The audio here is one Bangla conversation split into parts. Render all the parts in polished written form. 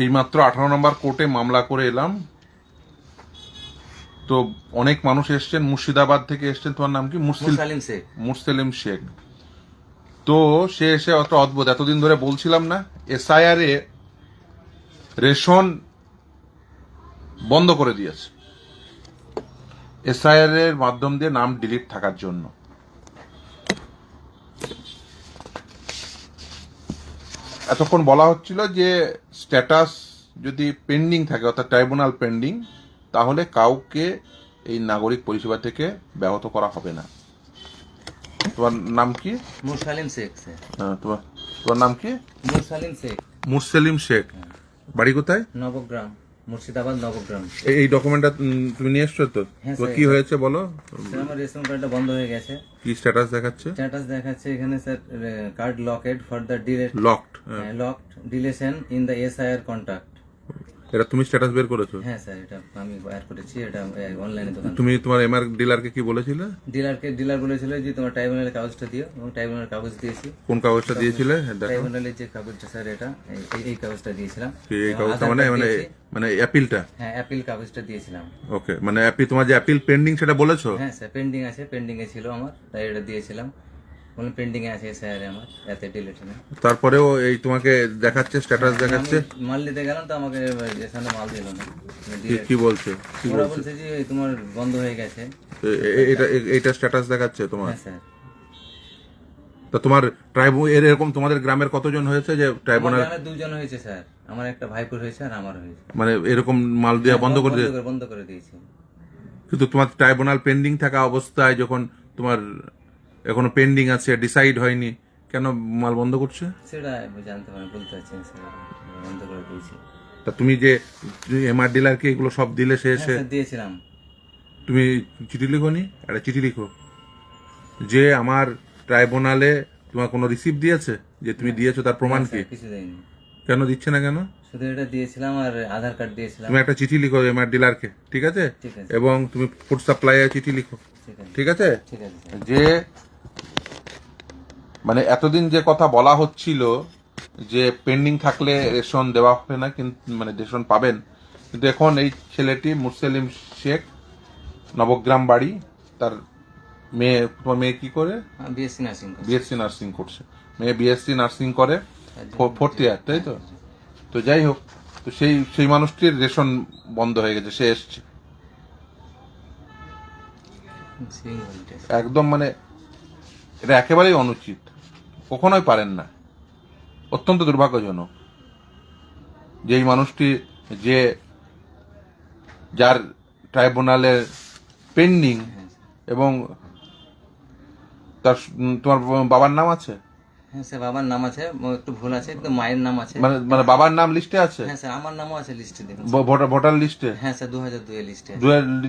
এইমাত্র 18 নম্বর কোর্টে মামলা করে এলাম। তো অনেক মানুষ এসছেন, মুর্শিদাবাদ থেকে এসছেন। তোমার নাম কি? মুরসালিম শেখ। মুরসেলিম শেখ। তো সে এসে অত অদ্ভুত, এতদিন ধরে বলছিলাম না এসআইআর এ রেশন বন্ধ করে দিয়েছে, এসআইআর এর মাধ্যম দিয়ে নাম ডিলিট থাকার জন্য। এতক্ষণ বলা হচ্ছিল যে স্ট্যাটাস যদি পেন্ডিং থাকে, অর্থাৎ ট্রাইব্যুনাল পেন্ডিং, তাহলে কাউকে এই নাগরিক পরিষেবা থেকে ব্যাহত করা হবে না। তোমার নাম কি? মুরসালিম শেখ স্যার। তোমার তোমার নাম কি? মুরসালিম শেখ। মুরসেলিম শেখ। বাড়ি কোথায়? নবগ্রাম, মুর্শিদাবাদ নবগ্রাম। এই ডকুমেন্টটা তুমি নিয়ে এসছো তো? হ্যাঁ, তো স্যার। কি হয়েছে বলো। স্যার, আমার রেশন কার্ডটা বন্ধ হয়ে গেছে। কি স্ট্যাটাস দেখাচ্ছে? স্ট্যাটাস দেখাচ্ছে এখানে sir, card লকেড for the delete, locked. Locked deletion in the SIR contact. এটা তুমি স্ট্যাটাস বের করেছো? হ্যাঁ স্যার, এটা আমি অ্যাড করেছি, এটা অনলাইনে দোকান। তুমি তোমার এমআর ডিলারকে কি বলেছিলে? ডিলার বলেছিল যে তোমার ট্রাইব্যুনালের কাগজটা দিও, এবং ট্রাইব্যুনালের কাগজ দিয়েছি। কোন কাগজটা দিয়েছিলে? দেখো ট্রাইব্যুনালের যে কাগজটা স্যার, এটা এই কাগজটা দিয়েছিলাম। এই এবং কাগজটা আধার মানে কার্ড মানে দিয়েছি। মানে অ্যাপিলটা। হ্যাঁ, অ্যাপিল কাগজটা দিয়েছিলাম। ওকে, মানে তোমার যে অ্যাপিল পেন্ডিং সেটা বলেছো? হ্যাঁ স্যার, পেন্ডিং আছে, পেন্ডিং এ ছিল আমার, তাই এটা দিয়েছিলাম। বললাম পেন্ডিং এ আছে স্যার আমার, এতে ডিলিট নেই। তারপরেও এই তোমাকে দেখাচ্ছে, স্ট্যাটাস দেখাচ্ছে। আমি মাল নিতে গেলাম তো আমাকে এখানে মাল দিল না। কি বলছে? কি ওরা বলছে? বলছে যে তোমার বন্ধ হয়ে গেছে। এইটা স্ট্যাটাস দেখাচ্ছে তোমার? হ্যাঁ স্যার। তো তোমার এরকম তোমাদের গ্রামের কতজন হয়েছে যে আমার ট্রাইব্যুনাল, গ্রামে দুজন হয়েছে স্যার, আমার একটা ভাইপুর হয়েছে আর আমার হয়েছে। মানে এরকম মাল দেওয়া বন্ধ করে দিয়ে? বন্ধ করে দিয়েছি। কিন্তু তোমার ট্রাইব্যুনাল পেন্ডিং থাকা অবস্থায় যখন তোমার এখনো পেন্ডিং আছে, ডিসাইড হয়নি, কেন মাল বন্ধ করছে? সেটা জানতে পারেন, বলতে পারছি না স্যার, বন্ধ করে দিয়েছি। তা তুমি যে এমআর ডিলারকে এগুলো সব দিলে, সে হ্যাঁ এসে স্যার, দিয়েছিলাম। তুমি চিঠি লিখোনি? একটা চিঠি লিখো যে আমার ট্রাইব্যুনালে তোমার কোনো রিসিপ্ট দিয়েছে যে তুমি দিয়েছো, তার প্রমাণ না, কি? স্যার, কিছু দেয়নি। কেন দিচ্ছে না কেন? শুধু এটা দিয়েছিলাম আর আধার কার্ড দিয়েছিলাম। তুমি একটা চিঠি লিখো এমআর ডিলারকে, ঠিক আছে? ঠিক আছে। এবং তুমি ফুড সাপ্লাইয়ে চিঠি লিখো, ঠিক আছে। ঠিক আছে? ঠিক আছে স্যার। যে মানে এতদিন যে কথা বলা হচ্ছিল যে পেন্ডিং থাকলে রেশন দেওয়া হবে না, কিন্তু মানে রেশন পাবেন, কিন্তু এখন এই ছেলেটি মুরসেলিম শেখ, নবগ্রাম বাড়ি, তার মেয়ে, তোমার মেয়ে কি করে? বিএসসি নার্সিং করছি। বিএসসি নার্সিং করছে। মেয়ে বিএসসি নার্সিং করে, ফোর্থ ইয়ার, তাই তো? তো যাই হোক, তো সেই সেই মানুষটির রেশন বন্ধ হয়ে গেছে, সে এসছে একদম, মানে এটা একেবারেই অনুচিত, কখনোই পারেন না। অত্যন্ত দুর্ভাগ্যজনক যে এই মানুষটি, যে যার ট্রাইব্যুনালের পেন্ডিং, এবং তার তোমার বাবার নাম আছে? হ্যাঁ স্যার, বাবার নাম আছে, একটু ভুল আছে, কিন্তু মায়ের নাম আছে। মানে মানে বাবার নাম লিস্টে আছে? হ্যাঁ স্যার, আমার নামও আছে লিস্টে, দেখুন। ভোটার লিস্টে? হ্যাঁ স্যার, 2002 এর লিস্টে আছে।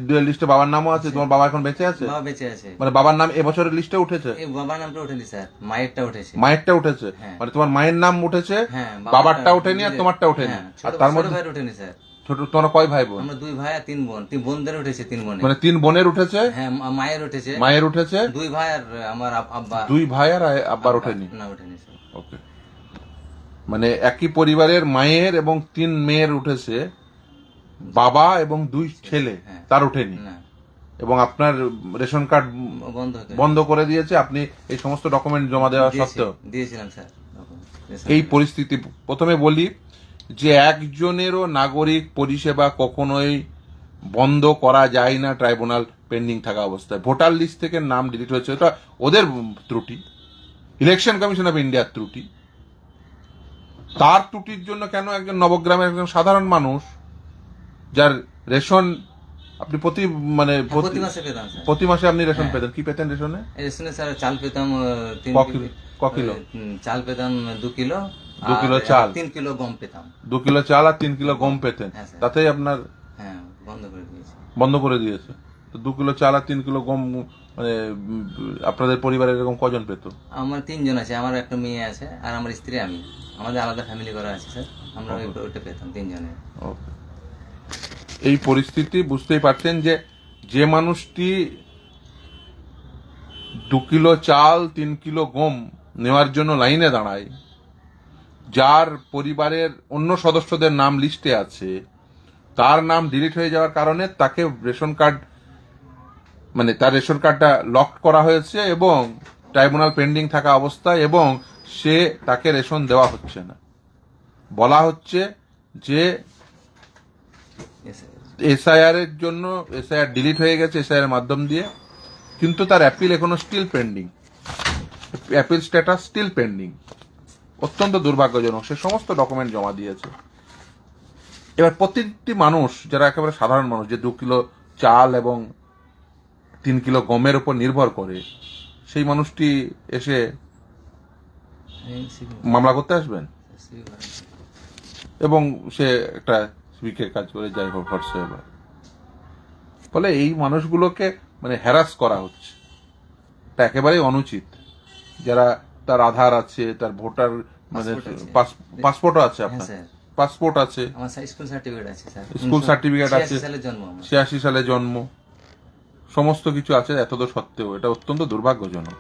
দুয়ের লিস্টে বাবার নামও আছে। তোমার বাবা এখন বেঁচে আছে? বাবা বেঁচে আছে। মানে বাবার নাম এবছরের লিস্টে উঠেছে? এই বাবার নামটা ওঠেনি স্যার, মায়েরটা উঠেছে। মায়েরটা উঠেছে? হ্যাঁ। মানে তোমার মায়ের নাম উঠেছে, হ্যাঁ, বাবারটা ওঠেনি আর তোমারটা ওঠেনি। হ্যাঁ, আর ছোট তার ছোট মধ্যে ভাইয়ের ওঠেনি স্যার। ছোট, তোমরা কয় ভাই বোন? আমরা 2 ভাই আর 3 বোন। 3 বোনদের উঠেছে, 3 বোনের। মানে 3 বোনের উঠেছে, হ্যাঁ, মায়ের উঠেছে। মায়ের উঠেছে, 2 ভাই আর আমার আব্বা। 2 ভাই আর আব্বার ওঠেনি। না, ওঠেনি স্যার। ওকে, মানে একই পরিবারের মায়ের এবং 3 মেয়ের উঠেছে, বাবা এবং 2 ছেলে, হ্যাঁ। তার ওঠেনি। না, এবং আপনার রেশন কার্ড বন্ধ করে দিয়েছে, আপনি এই সমস্ত ডকুমেন্ট জমা দেওয়া সত্ত্বেও। দিয়েছিলাম স্যার। এই পরিস্থিতি, প্রথমে বলি যে একজনেরও নাগরিক পরিষেবা কখনোই বন্ধ করা যায় না ট্রাইব্যুনাল পেন্ডিং থাকা অবস্থায়। ভোটার লিস্ট থেকে নাম ডিলিট হয়েছে, এটা ওদের ত্রুটি, ইলেকশন কমিশন অফ ইন্ডিয়ার ত্রুটি। তার ত্রুটির জন্য কেন একজন নবগ্রামের একজন সাধারণ মানুষ, যার রেশন আপনি মানে প্রতি মাসে আপনি রেশন পেতেন, কি পেতেন রেশনে? রেশনে স্যার চাল পেতাম 3 কিলো চাল পেতাম, 2 কিলো, 2 কিলো চাল, 3 কিলো গম পেতাম। 2 কিলো চাল আর 3 কিলো গম পেতেন। হ্যাঁ স্যার। তাতেই আপনার হ্যাঁ, বন্ধ করে দিয়েছে। বন্ধ করে দিয়েছে। তো 2 কিলো চাল আর 3 কিলো গম, মানে আপনাদের পরিবারে এরকম কজন পেত? আমার 3 জন আছে, আমার একটা মেয়ে আছে আর আমার স্ত্রী, আমি। আমাদের আলাদা ফ্যামিলি করা আছে স্যার, আমরা ওইটা পেতাম 3 জনে। ওকে, এই পরিস্থিতি বুঝতেই পারছেন যে যে মানুষটি 2 কিলো চাল 3 কিলো গম নেওয়ার জন্য লাইনে দাঁড়ায়, যার পরিবারের অন্য সদস্যদের নাম লিস্টে আছে তার নাম ডিলিট হয়ে যাওয়ার কারণে তাকে রেশন কার্ড মানে তার রেশন কার্ডটা লক করা হয়েছে এবং ট্রাইব্যুনাল পেন্ডিং থাকা অবস্থায়, এবং সে তাকে রেশন দেওয়া হচ্ছে না। বলা হচ্ছে যে Yes, sir. এসআইআর এর জন্য এসআইআর ডিলিট হয়ে গেছে এসআইআর এর মাধ্যম দিয়ে, কিন্তু তার অ্যাপিল এখনো still pending, appeal status still pending. অত্যন্ত দুর্ভাগ্যজনক। সে সমস্ত ডকুমেন্ট জমা দিয়েছে। এবার প্রতিটি মানুষ যারা একেবারে সাধারণ মানুষ, যে 2 কিলো চাল এবং 3 কিলো গমের উপর নির্ভর করে, সেই মানুষটি এসে এই civil, মামলা করতে আসবেন civil warrant. এবং সে একটা সিভিকের কাজ করে যাই হোক হোয়াটসঅ্যাপ। ফলে এই মানুষগুলোকে মানে হ্যারাস করা হচ্ছে, এটা একেবারেই অনুচিত। যারা তার আধার আছে, তার ভোটার মানে Passport আছে। পাসপোর্টও আছে, হ্যাঁ আপনার স্যার, পাসপোর্ট আছে, আমার স্কুল সার্টিফিকেট আছে স্যার, স্কুল সার্টিফিকেট আছে, 86 সালের জন্ম আমার। 86 সালে জন্ম, সমস্ত কিছু আছে। এতদ সত্ত্বেও এটা অত্যন্ত দুর্ভাগ্যজনক।